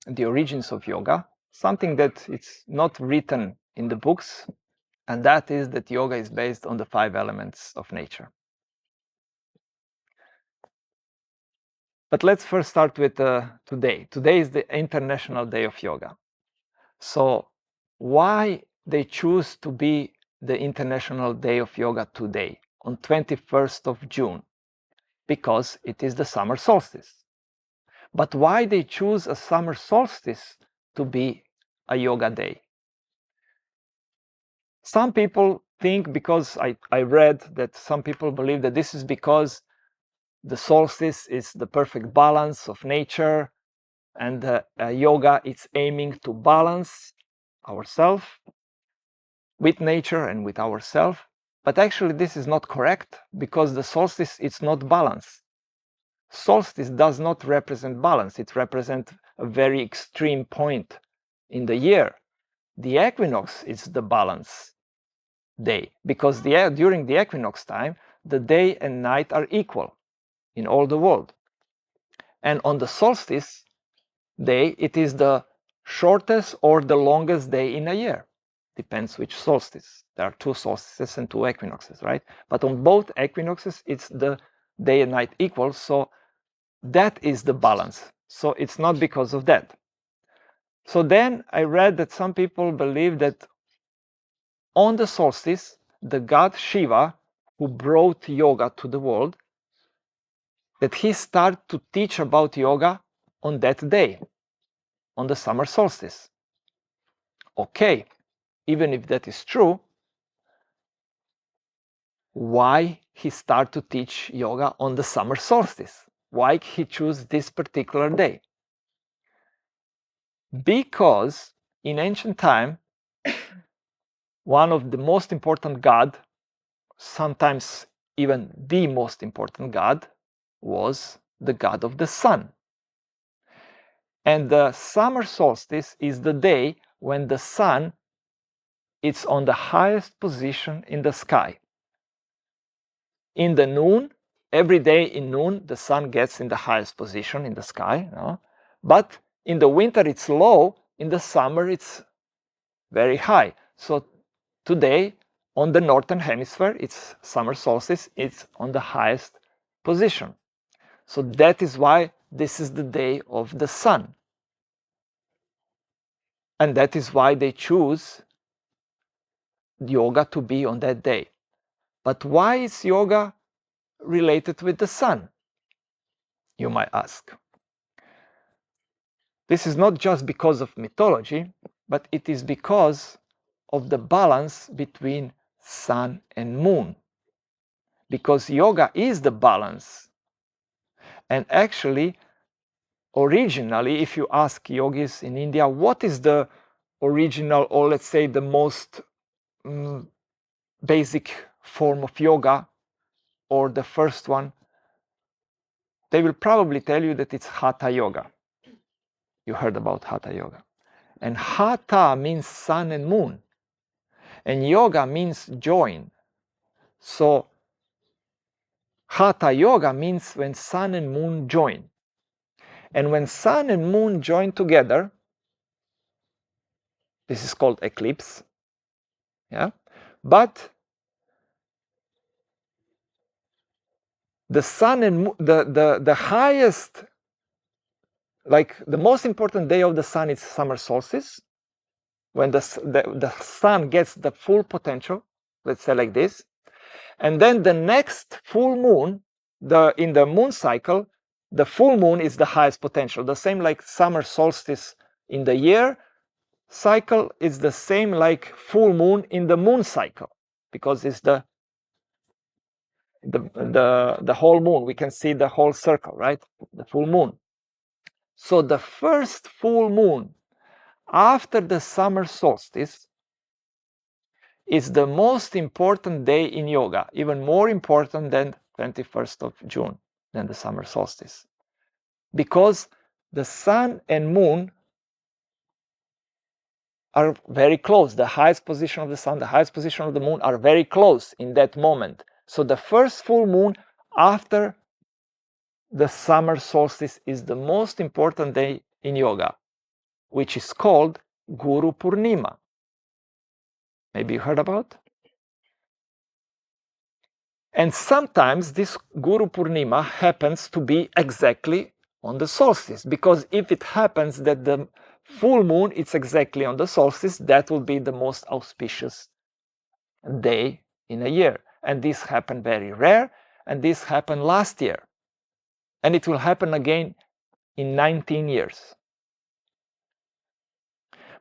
the origins of yoga, something that it's not written in the books, and that is that yoga is based on the 5 elements of nature. But let's first start with today. Today is the International Day of Yoga. So why they choose to be the International Day of Yoga today, on 21st of June? Because it is the summer solstice. But why they choose a summer solstice to be a yoga day? Some people think, because I read that some people believe that this is because the solstice is the perfect balance of nature, and yoga is aiming to balance ourselves with nature and with ourselves. But actually this is not correct, because the solstice is not balance. Solstice does not represent balance. It represents a very extreme point in the year. The equinox is the balance day, because during the equinox time, the day and night are equal in all the world. And on the solstice day, it is the shortest or the longest day in a year. Depends which solstice. There are 2 solstices and 2 equinoxes, right? But on both equinoxes, it's the day and night equal, so that is the balance. So it's not because of that. So then I read that some people believe that on the solstice, the god Shiva, who brought yoga to the world, that he started to teach about yoga on that day, on the summer solstice. Okay, even if that is true, why he started to teach yoga on the summer solstice? Why he chose this particular day? Because in ancient time, one of the most important god, sometimes even the most important god, was the god of the sun. And the summer solstice is the day when the sun is on the highest position in the sky. In the noon, every day in noon, the sun gets in the highest position in the sky. But in the winter, it's low. In the summer, it's very high. So today, on the northern hemisphere, it's summer solstice. It's on the highest position. So that is why this is the day of the sun. And that is why they choose yoga to be on that day. But why is yoga related with the sun, you might ask? This is not just because of mythology, but it is because of the balance between sun and moon. Because yoga is the balance. And actually, originally, if you ask yogis in India, what is the original, or let's say the most basic form of yoga, or the first one, they will probably tell you that it's Hatha yoga. You heard about Hatha yoga. And Hatha means sun and moon. And yoga means join. So Hatha yoga means when sun and moon join. And when sun and moon join together, this is called eclipse. Yeah? But the sun and the highest, like the most important day of the sun is summer solstice, when the sun gets the full potential, let's say like this. And then the next full moon, in the moon cycle, the full moon is the highest potential. The same like summer solstice in the year cycle is the same like full moon in the moon cycle, because it's the whole moon. We can see the whole circle, right? The full moon. So the first full moon after the summer solstice is the most important day in yoga, even more important than 21st of June, than the summer solstice. Because the sun and moon are very close. The highest position of the sun, the highest position of the moon are very close in that moment. So the first full moon after the summer solstice is the most important day in yoga. which is called Guru Purnima. Maybe you heard about? And sometimes this Guru Purnima happens to be exactly on the solstice, because if it happens that the full moon is exactly on the solstice, that will be the most auspicious day in a year. And this happened very rare, and this happened last year. And it will happen again in 19 years.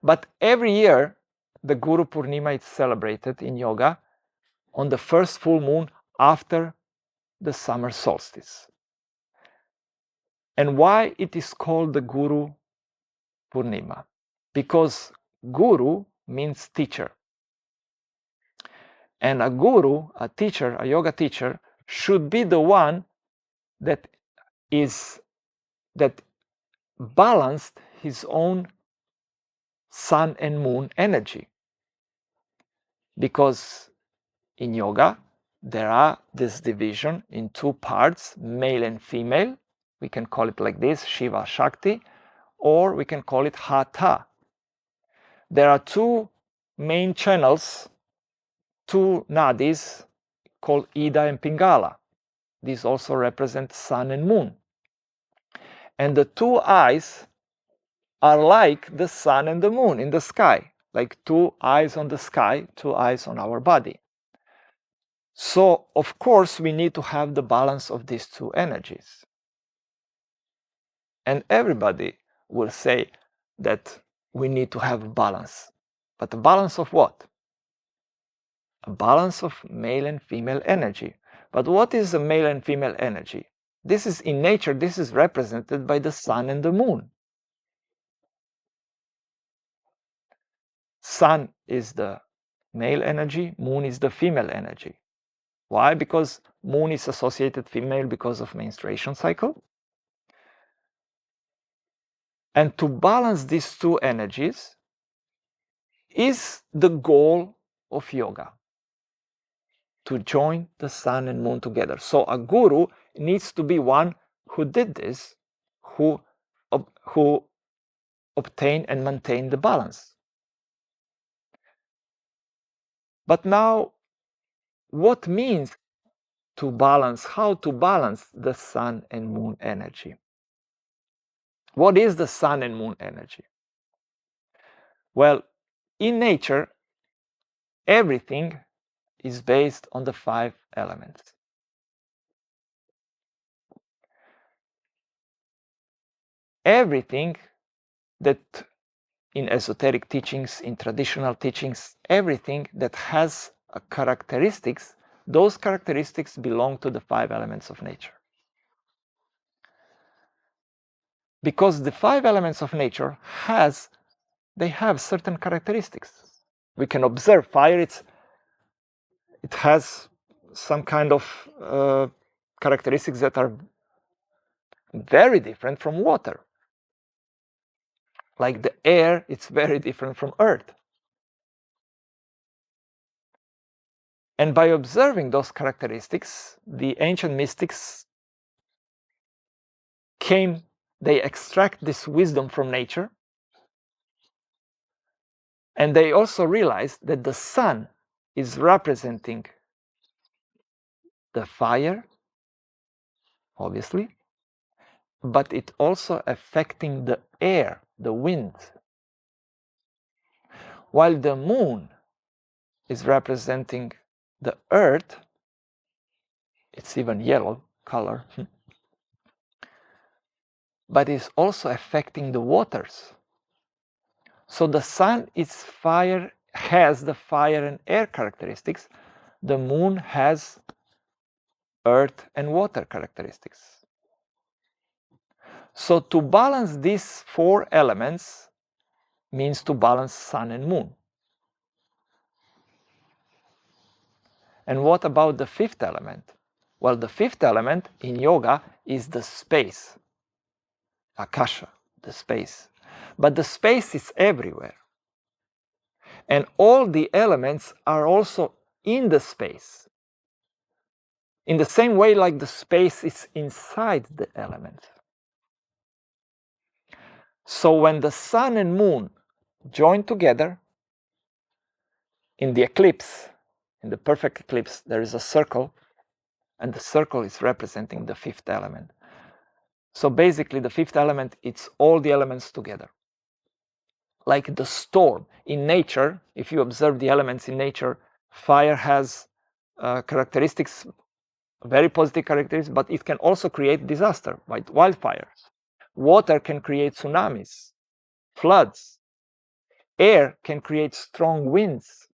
But every year, the Guru Purnima is celebrated in yoga on the first full moon after the summer solstice. And why it is called the Guru Purnima? Because Guru means teacher. And a guru, a teacher, a yoga teacher, should be the one that balanced his own sun and moon energy. Because in yoga, there are this division in two parts, male and female. We can call it like this, Shiva, Shakti, or we can call it Hatha. There are two main channels, two nadis called Ida and Pingala. These also represent sun and moon. And the two eyes are like the sun and the moon in the sky, like two eyes on the sky, two eyes on our body. So, of course, we need to have the balance of these two energies. And everybody will say that we need to have balance. But a balance of what? A balance of male and female energy. But what is the male and female energy? This is in nature, this is represented by the sun and the moon. Sun is the male energy, moon is the female energy. Why? Because moon is associated female because of menstruation cycle. And to balance these two energies is the goal of yoga, to join the sun and moon together. So a guru needs to be one who did this, who obtained and maintained the balance. But now, what means to balance, how to balance the sun and moon energy? What is the sun and moon energy? Well, in nature, everything is based on the 5 elements. Everything that in esoteric teachings, in traditional teachings, everything that has a characteristics, those characteristics belong to the 5 elements of nature. Because the 5 elements of nature they have certain characteristics. We can observe fire, it has some kind of characteristics that are very different from water. Like the air, it's very different from earth. And by observing those characteristics, the ancient mystics they extract this wisdom from nature, and they also realized that the sun is representing the fire, obviously, but it also affecting the air, the wind. While the moon is representing the earth, it's even yellow color, but it's also affecting the waters. So the sun has the fire and air characteristics, the moon has earth and water characteristics. So to balance these 4 elements means to balance sun and moon. And what about the 5th element? Well, the 5th element in yoga is the space, akasha, the space. But the space is everywhere. And all the elements are also in the space. In the same way like the space is inside the element. So when the sun and moon join together in the eclipse, in the perfect eclipse, there is a circle, and the circle is representing the fifth element. So basically the fifth element, it's all the elements together. Like the storm in nature, if you observe the elements in nature, fire has characteristics, very positive characteristics, but it can also create disaster, like wildfires. Water can create tsunamis, floods. Air can create strong winds.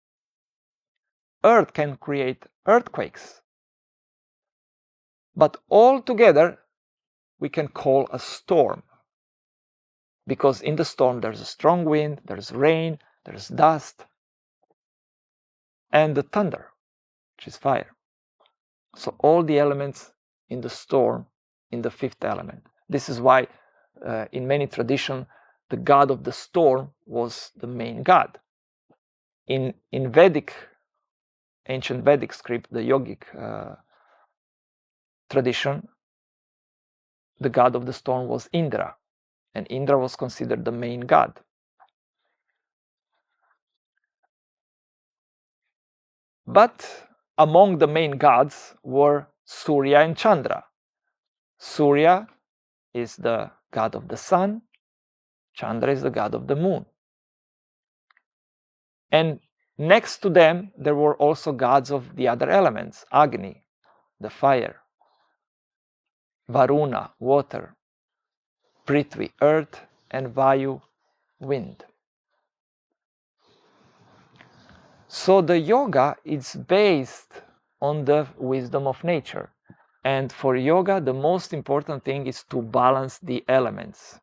Earth can create earthquakes. But all together, we can call a storm. Because in the storm, there's a strong wind, there's rain, there's dust, and the thunder, which is fire. So all the elements in the storm, in the fifth element. This is why in many traditions, the god of the storm was the main god. In Vedic, ancient Vedic script, the yogic tradition, the god of the storm was Indra, and Indra was considered the main god. But among the main gods were Surya and Chandra. Surya is the god of the sun, Chandra is the god of the moon. And next to them, there were also gods of the other elements, Agni, the fire, Varuna, water, Prithvi, earth, and Vayu, wind. So the yoga is based on the wisdom of nature. And for yoga, the most important thing is to balance the elements.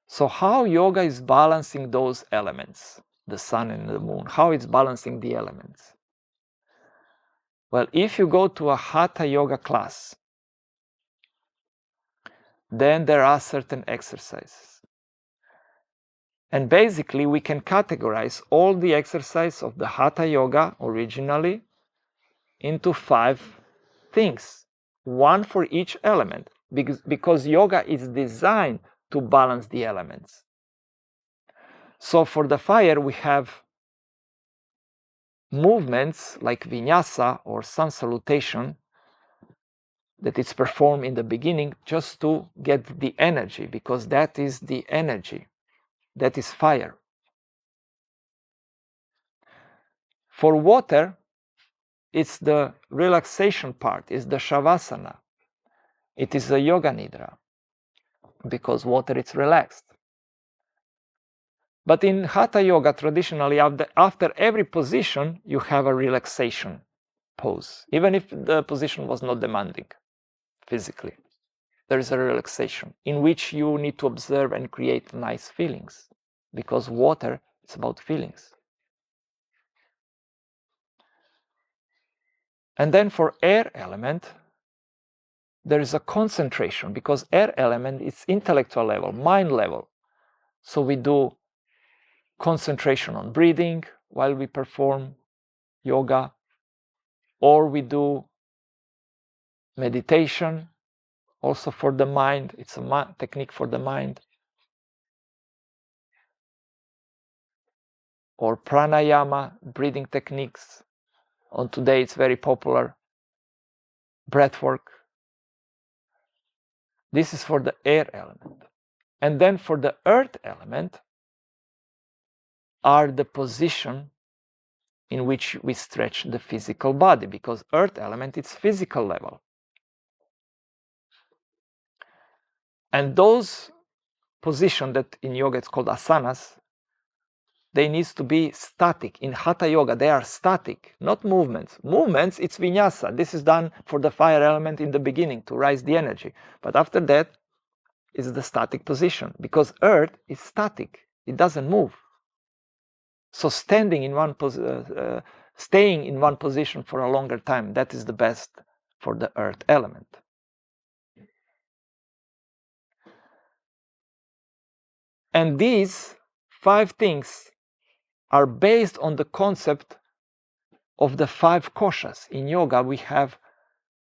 So how yoga is balancing those elements, the sun and the moon, how it's balancing the elements? Well, if you go to a hatha yoga class, then there are certain exercises. And basically, we can categorize all the exercises of the hatha yoga originally into 5 things, one for each element, because yoga is designed to balance the elements. So for the fire, we have movements like vinyasa or sun salutation that is performed in the beginning just to get the energy, because that is the energy, that is fire. For water, it's the relaxation part, it's the shavasana. It is the yoga nidra, because water is relaxed. But in hatha yoga, traditionally, after every position, you have a relaxation pose, even if the position was not demanding physically. There is a relaxation in which you need to observe and create nice feelings, because water is about feelings. And then for air element, there is a concentration, because air element is intellectual level, mind level. So we do concentration on breathing while we perform yoga, or we do meditation, also for the mind. It's a technique for the mind. Or pranayama, breathing techniques. On today, it's very popular. Breath work. This is for the air element. And then for the earth element are the position in which we stretch the physical body, because earth element is physical level. And those positions that in yoga it's called asanas, they need to be static. In hatha yoga, they are static, not movements. Movements, it's vinyasa. This is done for the fire element in the beginning to rise the energy. But after that, it's the static position, because earth is static. It doesn't move. So staying in one position for a longer time, that is the best for the earth element. And these 5 things are based on the concept of the 5 koshas. In yoga, we have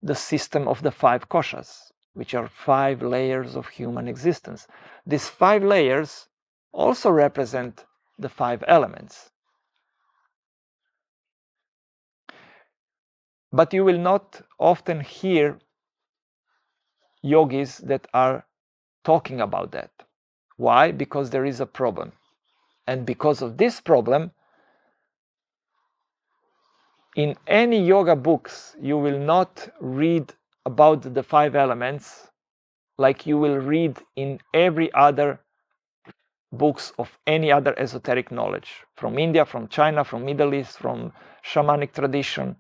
the system of the 5 koshas. which are 5 layers of human existence. These 5 layers also represent the 5 elements. But you will not often hear yogis that are talking about that. Why? Because there is a problem. And because of this problem, in any yoga books, you will not read about the 5 elements like you will read in every other books of any other esoteric knowledge, from India, from China, from Middle East, from shamanic tradition.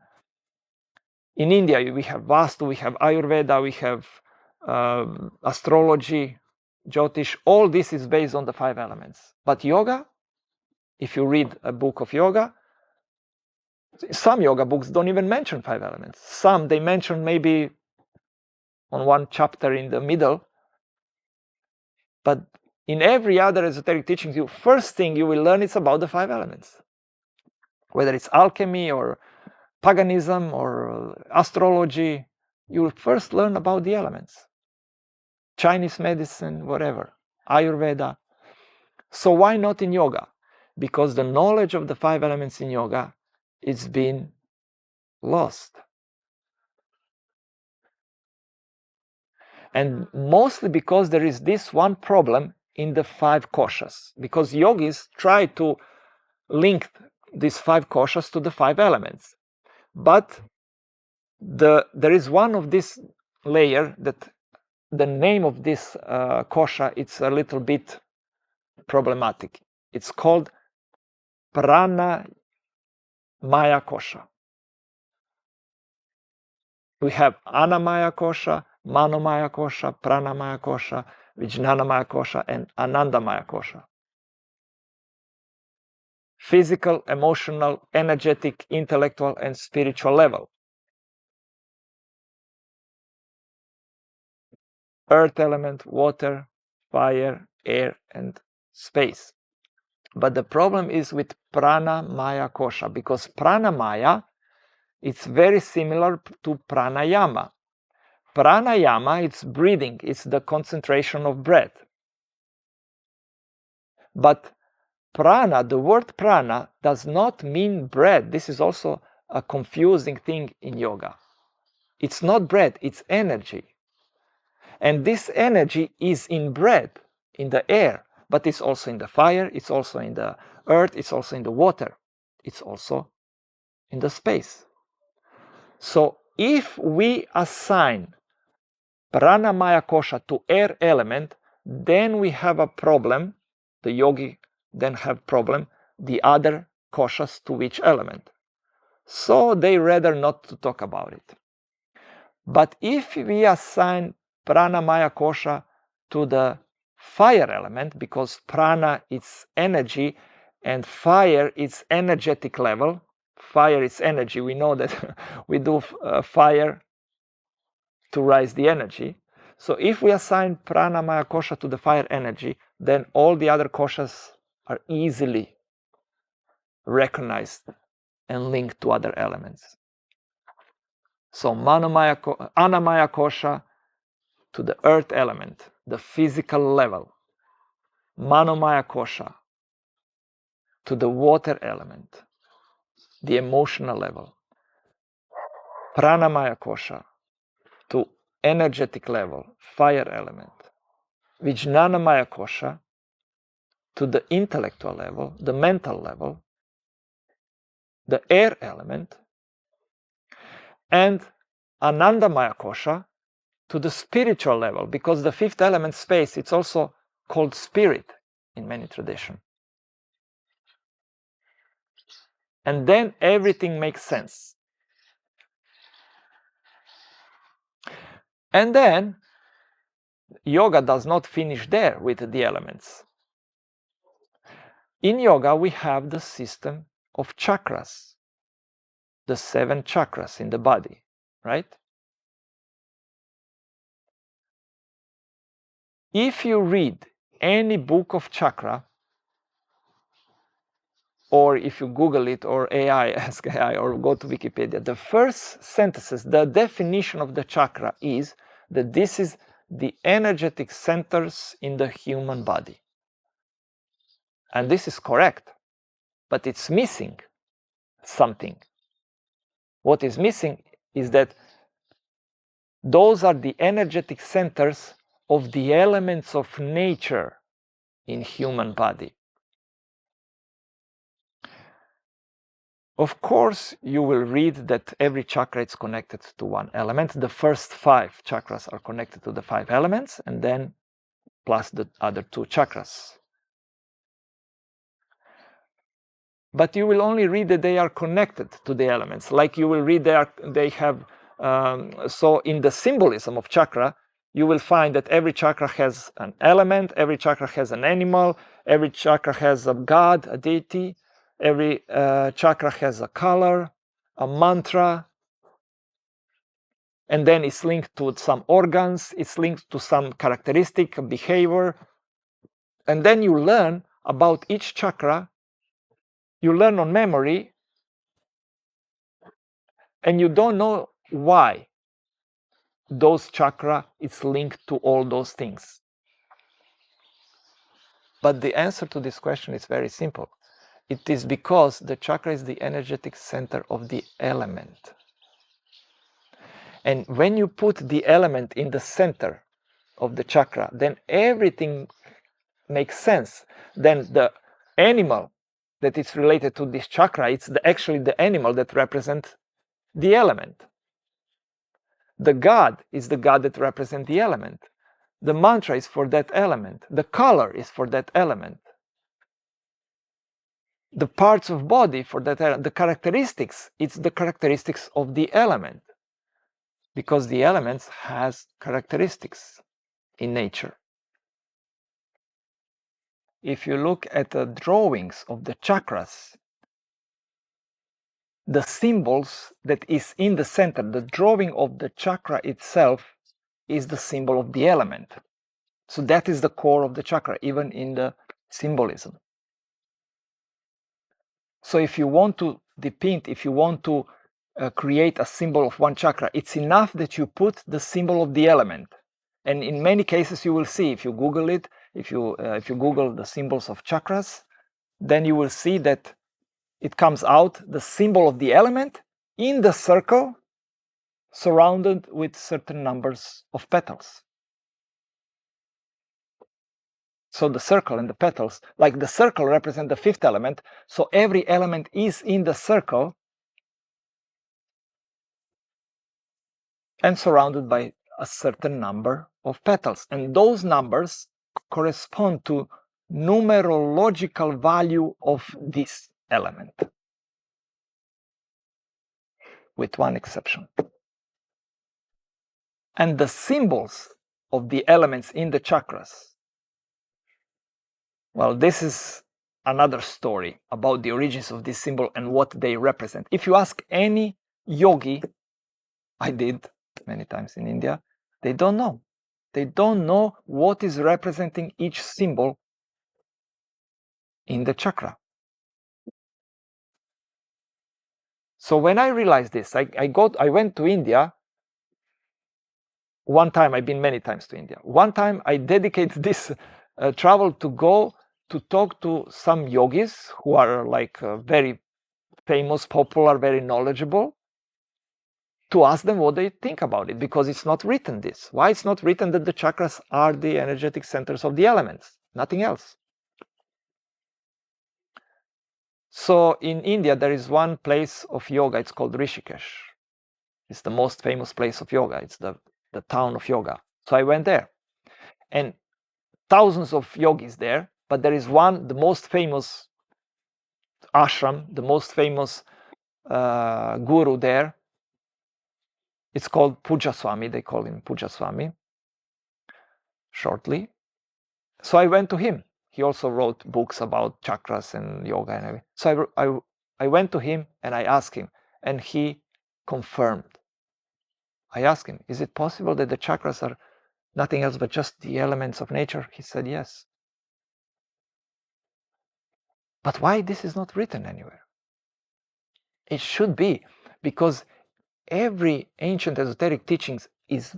In India, we have Vastu, we have Ayurveda, we have astrology, Jyotish. All this is based on the 5 elements. But yoga, if you read a book of yoga, some yoga books don't even mention 5 elements. Some they mention maybe on one chapter in the middle. But in every other esoteric teaching, the first thing you will learn is about the 5 elements. Whether it's alchemy or paganism or astrology, you will first learn about the elements. Chinese medicine, whatever, Ayurveda. So why not in yoga? Because the knowledge of the 5 elements in yoga is being lost. And mostly because there is this one problem in the 5 koshas. Because yogis try to link these 5 koshas to the 5 elements. But there is one of this layer that the name of this kosha, it's a little bit problematic. It's called prana maya kosha. We have Annamaya kosha, Manomaya kosha, Pranamaya kosha, Vijnanamaya kosha, and Anandamaya kosha. Physical, emotional, energetic, intellectual, and spiritual level. Earth element, water, fire, air, and space. But the problem is with Pranamaya kosha, because Pranamaya, it's very similar to pranayama. Pranayama, it's breathing, it's the concentration of breath. But prana, the word prana, does not mean breath. This is also a confusing thing in yoga. It's not breath, it's energy. And this energy is in breath, in the air, but it's also in the fire, it's also in the earth, it's also in the water, it's also in the space. So if we assign Pranamaya kosha to air element, then we have a problem. The yogi then have problem, the other koshas to which element. So they rather not to talk about it. But if we assign Pranamaya kosha to the fire element, because prana is energy and fire is energetic level, fire is energy, we know that we do fire to rise the energy. So if we assign Pranamaya kosha to the fire energy, then all the other koshas are easily recognized and linked to other elements. So Annamaya kosha to the earth element, the physical level. Manomaya kosha to the water element, the emotional level. Pranamaya kosha to energetic level, fire element. Vijnanamaya kosha to the intellectual level, the mental level, the air element, and Anandamaya kosha to the spiritual level, because the 5th element, space, it's also called spirit in many traditions. And then everything makes sense. And then yoga does not finish there with the elements. In yoga, we have the system of chakras, the 7 chakras in the body, right? If you read any book of chakra, or if you Google it, or AI, ask AI, or go to Wikipedia, the first sentences, the definition of the chakra is that this is the energetic centers in the human body. And this is correct, but it's missing something. What is missing is that those are the energetic centers of the elements of nature in human body. Of course, you will read that every chakra is connected to one element. The first 5 chakras are connected to the 5 elements, and then plus the other 2 chakras. But you will only read that they are connected to the elements. Like you will read they have, so in the symbolism of chakra, you will find that every chakra has an element, every chakra has an animal, every chakra has a god, a deity, every chakra has a color, a mantra, and then it's linked to some organs, it's linked to some characteristic behavior. And then you learn about each chakra, you learn on memory, and you don't know why those chakra is linked to all those things. But the answer to this question is very simple. It is because the chakra is the energetic center of the element. And when you put the element in the center of the chakra, then everything makes sense. Then the animal that is related to this chakra, it's actually the animal that represents the element. The god is the god that represents the element. The mantra is for that element. The color is for that element. The parts of body for that element. The characteristics, it's the characteristics of the element. Because the elements has characteristics in nature. If you look at the drawings of the chakras, the symbols that is in the center, the drawing of the chakra itself is the symbol of the element. So that is the core of the chakra, even in the symbolism. So if you want to depict, if you want to create a symbol of one chakra, it's enough that you put the symbol of the element. And in many cases you will see, if you Google it, if you Google the symbols of chakras, then you will see that it comes out the symbol of the element in the circle surrounded with certain numbers of petals. So the circle and the petals, like the circle represent the 5th element, so every element is in the circle and surrounded by a certain number of petals. And those numbers correspond to numerological value of this element, with one exception. And the symbols of the elements in the chakras, well, this is another story about the origins of this symbol and what they represent. If you ask any yogi, I did many times in India, they don't know. They don't know what is representing each symbol in the chakra. So when I realized this, I went to India. One time, I've been many times to India. One time I dedicated this travel to go to talk to some yogis who are like very famous, popular, very knowledgeable, to ask them what they think about it, because it's not written this. Why it's not written that the chakras are the energetic centers of the elements, nothing else. So in India, there is one place of yoga, it's called Rishikesh. It's the most famous place of yoga. It's the town of yoga. So I went there. And thousands of yogis there, but there is one, the most famous ashram, the most famous guru there. It's called Puja Swami. They call him Puja Swami shortly. So I went to him. He also wrote books about chakras and yoga and everything. So I went to him and I asked him, and he confirmed. I asked him, is it possible that the chakras are nothing else but just the elements of nature? He said yes. But why this is not written anywhere? It should be, because every ancient esoteric teachings is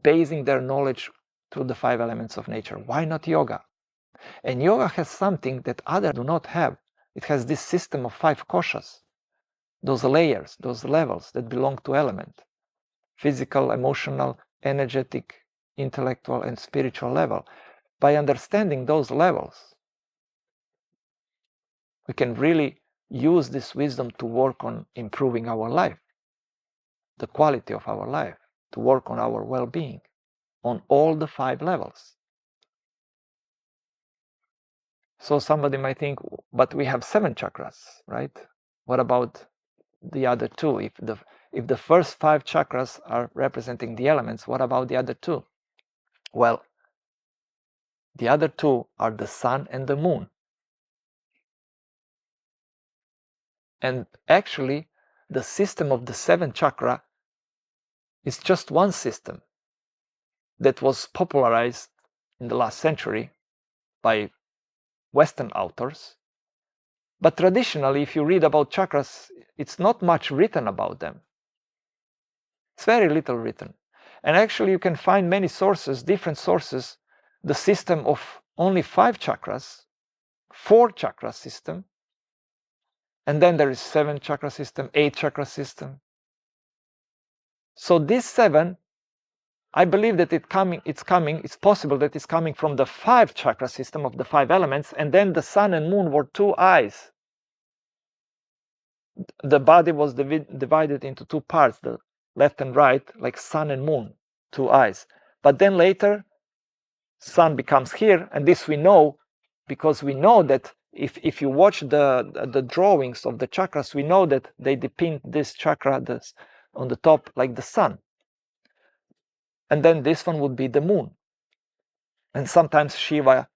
basing their knowledge through the 5 elements of nature. Why not yoga? And yoga has something that others do not have. It has this system of 5 koshas, those layers, those levels that belong to element. Physical, emotional, energetic, intellectual, and spiritual level. By understanding those levels, we can really use this wisdom to work on improving our life, the quality of our life, to work on our well-being, on all the 5 levels. So somebody might think, but we have 7 chakras, right? What about the other 2? If the first 5 chakras are representing the elements, what about the other 2? Well, the other 2 are the sun and the moon. And actually, the system of the 7 chakra is just one system that was popularized in the last century by Western authors. But traditionally, if you read about chakras, it's not much written about them. It's very little written. And actually, you can find many sources, different sources, the system of only 5 chakras, 4 chakra system, and then there is 7 chakra system, 8 chakra system. So this 7, I believe that it's possible that it's coming from the 5 chakra system of the 5 elements, and then the sun and moon were 2 eyes. The body was divided into 2 parts, the left and right, like sun and moon, 2 eyes. But then later, sun becomes here, and this we know because we know that if you watch the drawings of the chakras, we know that they depict this chakra on the top like the sun. And then this one would be the moon. And sometimes Shiva,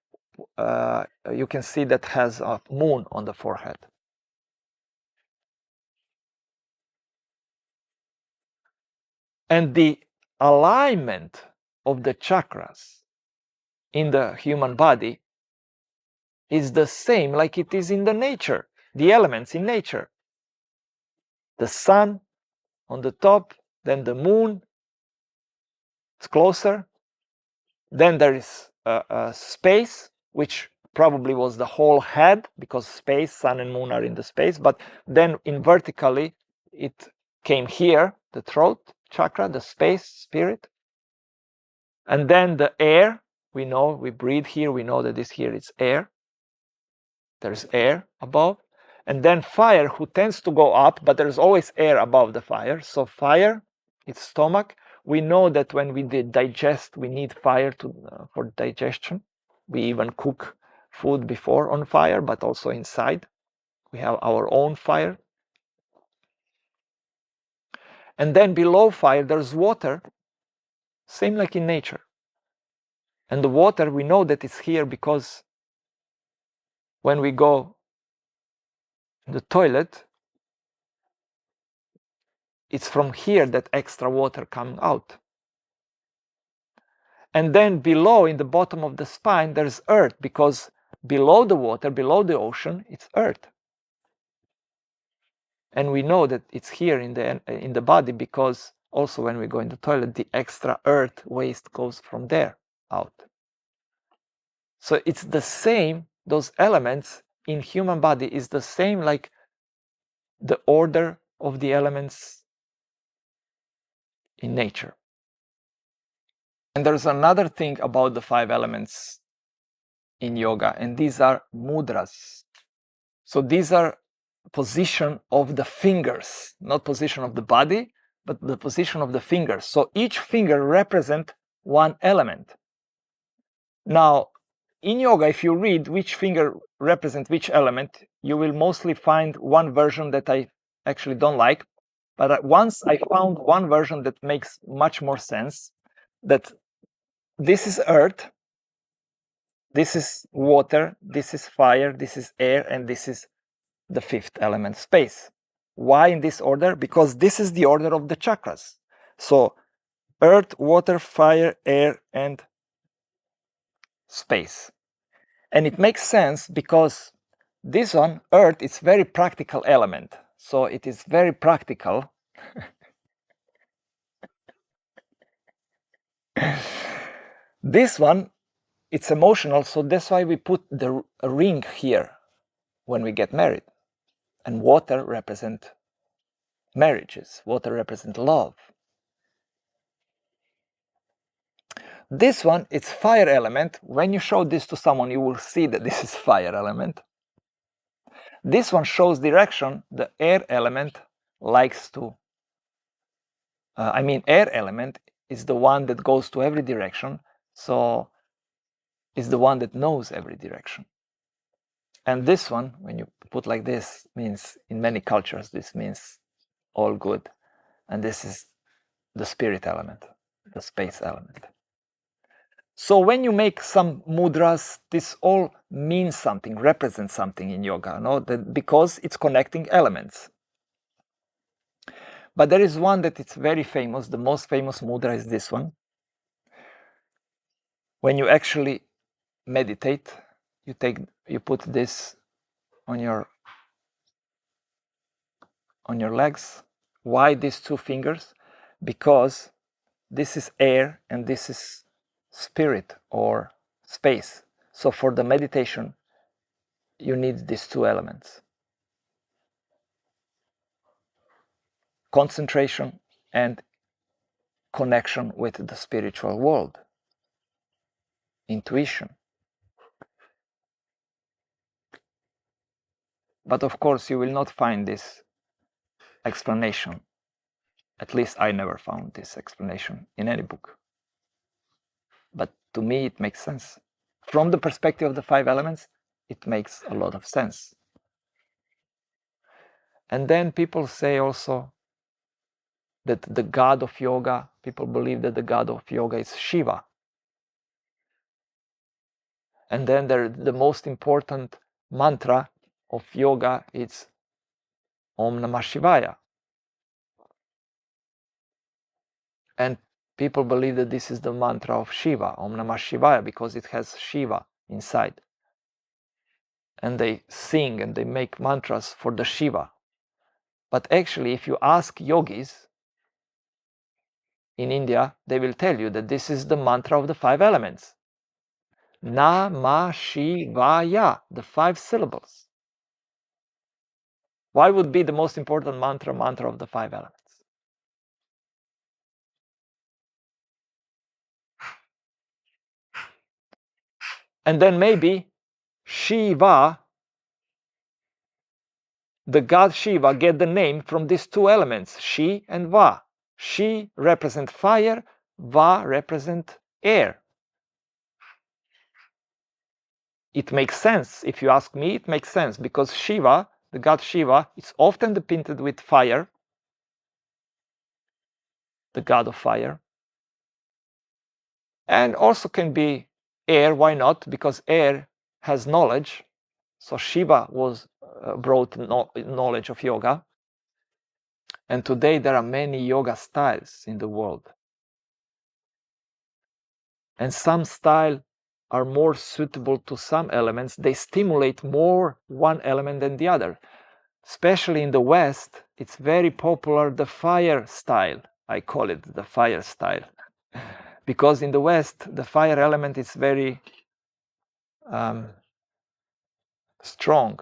you can see that has a moon on the forehead. And the alignment of the chakras in the human body is the same like it is in the nature, the elements in nature. The sun on the top, then the moon, it's closer. Then there is a space, which probably was the whole head, because space, sun and moon are in the space. But then in vertically, it came here, the throat chakra, the space, spirit. And then the air, we know, we breathe here, we know that this here is air. There's air above. And then fire, who tends to go up, but there's always air above the fire. So fire, it's stomach. We know that when we digest, we need fire for digestion. We even cook food before on fire, but also inside. We have our own fire. And then below fire, there's water, same like in nature. And the water, we know that it's here because when we go in the toilet, it's from here that extra water comes out. And then below, in the bottom of the spine, there's earth, because below the water, below the ocean, it's earth. And we know that it's here in the body because also when we go in the toilet, the extra earth waste goes from there out. So it's the same, those elements in human body is the same like the order of the elements in nature. And there's another thing about the 5 elements in yoga, and these are mudras. So these are position of the fingers, not position of the body, but the position of the fingers. So each finger represents one element. Now, in yoga, if you read which finger represents which element, you will mostly find one version that I actually don't like. But once I found one version that makes much more sense, that this is earth, this is water, this is fire, this is air, and this is the 5th element, space. Why in this order? Because this is the order of the chakras. So earth, water, fire, air, and space. And it makes sense because this one, earth, is very practical element. So it is very practical. This one, it's emotional, so that's why we put the ring here when we get married. And water represents marriages. Water represents love. This one, it's fire element. When you show this to someone, you will see that this is fire element. This one shows direction. The air element likes to, air element is the one that goes to every direction. So it's the one that knows every direction. And this one, when you put like this, means in many cultures, this means all good. And this is the spirit element, the space element. So when you make some mudras, this all means something, represents something in yoga, no? Because it's connecting elements. But there is one that it's very famous. The most famous mudra is this one. When you actually meditate, you put this on your legs. Why these two fingers? Because this is air and this is spirit or space. So for the meditation, you need these two elements. Concentration and connection with the spiritual world. Intuition. But of course, you will not find this explanation. At least I never found this explanation in any book. But to me, it makes sense. From the perspective of the 5 elements, it makes a lot of sense. And then people say also that the god of yoga, people believe that the god of yoga is Shiva. And then the most important mantra of yoga is Om Namah Shivaya. And people believe that this is the mantra of Shiva, Om Namah Shivaya, because it has Shiva inside. And they sing and they make mantras for the Shiva. But actually, if you ask yogis in India, they will tell you that this is the mantra of the 5 elements. Namah Shivaya, the 5 syllables. Why would be the most important mantra of the 5 elements? And then maybe Shiva, the god Shiva, get the name from these 2 elements, Shi and Va. Shi represent fire, Va represent air. It makes sense. If you ask me, it makes sense because Shiva, the god Shiva, is often depicted with fire, the god of fire, and also can be air. Why not? Because air has knowledge. So Shiva was brought knowledge of yoga. And today there are many yoga styles in the world. And some styles are more suitable to some elements. They stimulate more one element than the other. Especially in the West, it's very popular, the fire style. I call it the fire style. Because in the West, the fire element is very strong.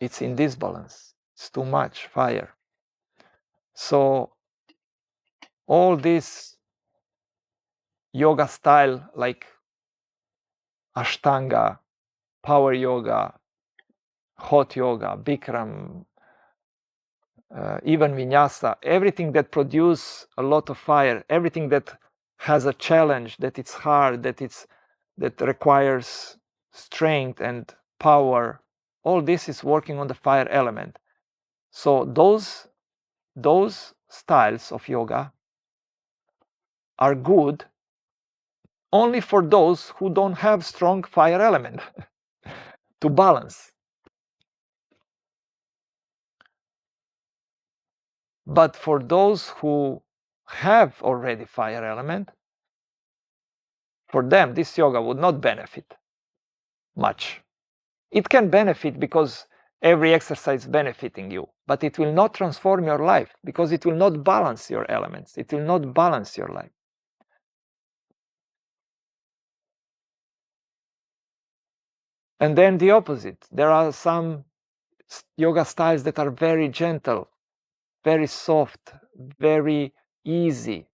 It's in disbalance. It's too much fire. So all this yoga style like Ashtanga, power yoga, hot yoga, Bikram, even Vinyasa, everything that produces a lot of fire, everything that has a challenge, that it's hard, that requires strength and power, all this is working on the fire element. So those styles of yoga are good only for those who don't have strong fire element to balance. But for those who have already fire element, for them this yoga would not benefit much. It can benefit because every exercise is benefiting you, but it will not transform your life because it will not balance your elements. It will not balance your life. And then the opposite. There are some yoga styles that are very gentle, very soft, very easy.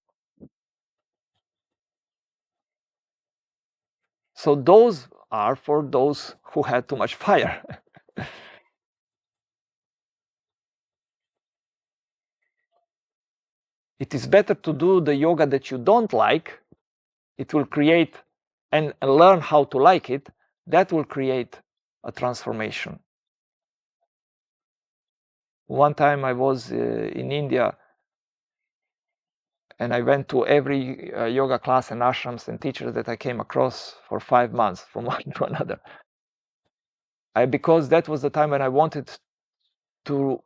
So those are for those who had too much fire. It is better to do the yoga that you don't like. It will create and learn how to like it. That will create a transformation. One time I was in India, and I went to every yoga class and ashrams and teachers that I came across for 5 months, from one to another. Because that was the time when I wanted to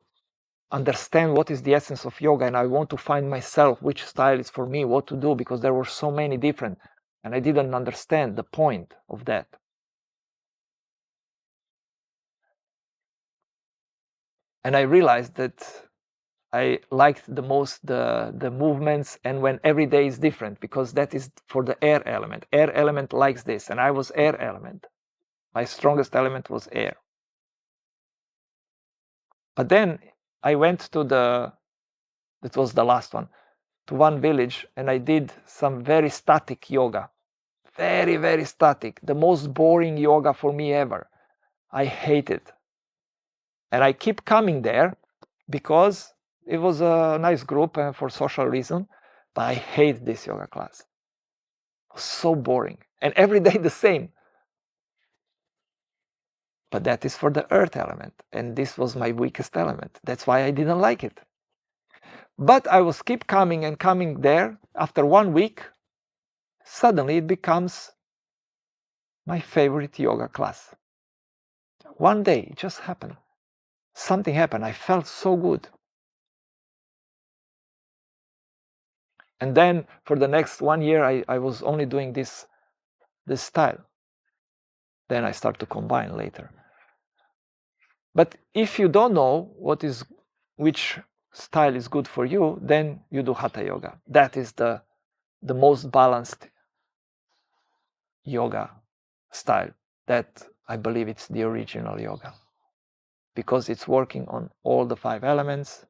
understand what is the essence of yoga, and I want to find myself, which style is for me, what to do, because there were so many different, and I didn't understand the point of that. And I realized that I liked the most the movements, and when every day is different, because that is for the air element. Air element likes this, and I was air element. My strongest element was air. But then I went to that was the last one, to one village, and I did some very static yoga. Very, very static. The most boring yoga for me ever. I hate it. And I keep coming there because it was a nice group and for social reason, but I hate this yoga class. It was so boring. And every day the same. But that is for the earth element. And this was my weakest element. That's why I didn't like it. But I was keep coming and coming there. After 1 week, suddenly it becomes my favorite yoga class. One day, it just happened. Something happened. I felt so good. And then for the next 1 year, I was only doing this style. Then I start to combine later. But if you don't know which style is good for you, then you do Hatha Yoga. That is the most balanced yoga style. That I believe it's the original yoga, because it's working on all the 5 elements.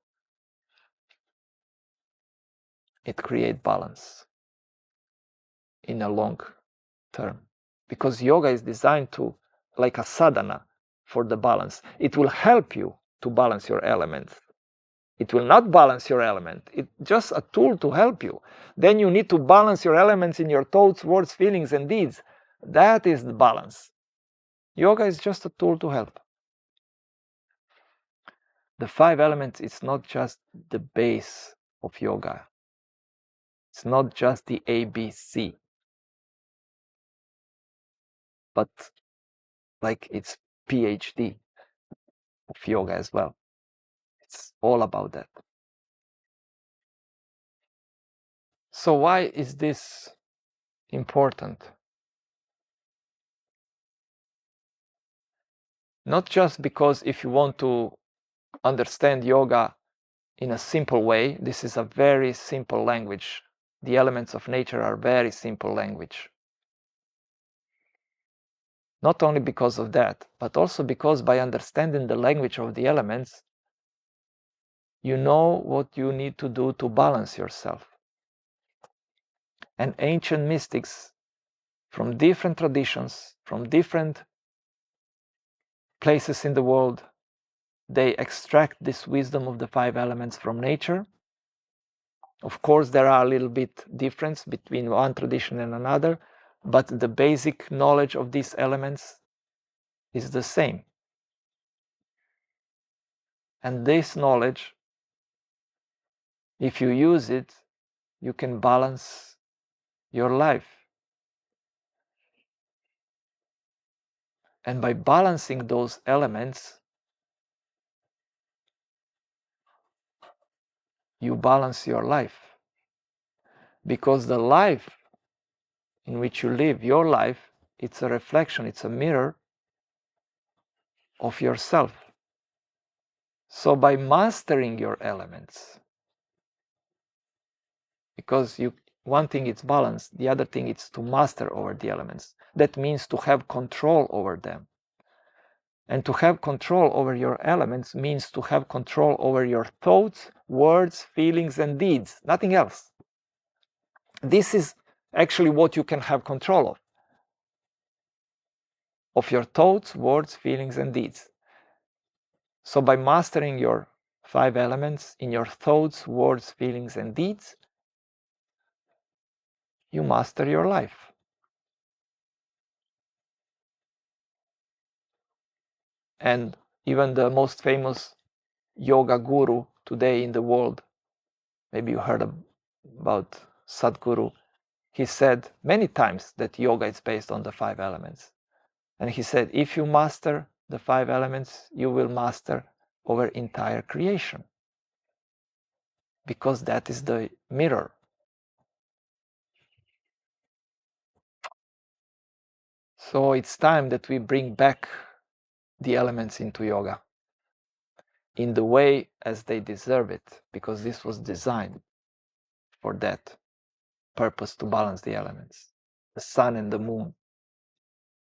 It creates balance in a long term, because yoga is designed to, like a sadhana, for the balance. It will help you to balance your elements. It will not balance your element. It's just a tool to help you. Then you need to balance your elements in your thoughts, words, feelings, and deeds. That is the balance. Yoga is just a tool to help. The 5 elements is not just the base of yoga. It's not just the ABC, but like it's PhD of yoga as well. It's all about that. So why is this important? Not just because if you want to understand yoga in a simple way, this is a very simple language. The elements of nature are very simple language. Not only because of that, but also because by understanding the language of the elements, you know what you need to do to balance yourself. And ancient mystics from different traditions, from different places in the world, they extract this wisdom of the 5 elements from nature. Of course, there are a little bit difference between one tradition and another, but the basic knowledge of these elements is the same. And this knowledge, if you use it, you can balance your life. And by balancing those elements, you balance your life. Because the life in which you live, your life, it's a reflection, it's a mirror of yourself. So by mastering your elements, because one thing is balance, the other thing is to master over the elements. That means to have control over them. And to have control over your elements means to have control over your thoughts, words, feelings, and deeds, nothing else. This is actually what you can have control of your thoughts, words, feelings, and deeds. So by mastering your 5 elements in your thoughts, words, feelings, and deeds, you master your life. And even the most famous yoga guru today in the world, maybe you heard about Sadhguru, he said many times that yoga is based on the 5 elements. And he said, if you master the 5 elements, you will master over entire creation. Because that is the mirror. So it's time that we bring back the elements into yoga in the way as they deserve it, because this was designed for that purpose, to balance the elements, the sun and the moon.